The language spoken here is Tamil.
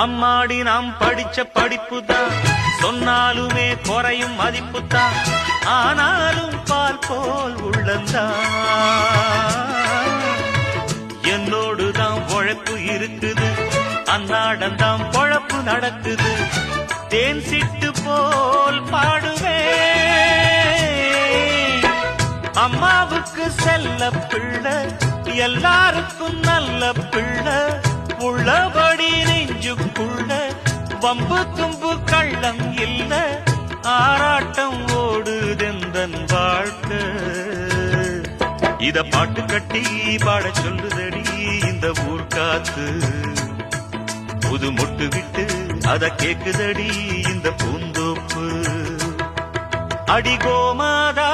அம்மாடி நாம் படிச்ச படிப்புதான், சொன்னாலுமே குறையும் மதிப்புதான், ஆனாலும் பால் போல் உள்ளந்தான். என்னோடுதான் உழைப்பு இருக்குது, அன்னாடந்தான் பொழப்பு நடக்குது, தேன் சிட்டு போல் பாடுவேன். அம்மாவுக்கு செல்ல பிள்ளை, எல்லாருக்கும் நல்ல பிள்ளை, உள்ளபடி நெஞ்சுக்குள்ள வம்பு தும்பு கள்ளம் இல்ல, ஆராட்டம் ஓடுதெந்தன் வாழ்க்கை. இத பாட்டு கட்டி பாட சொல்லுதடி இந்த ஊர் காத்து, புது மொட்டு விட்டு அத கேக்குதடி இந்த பூந்தோப்பு. அடி கோமாதா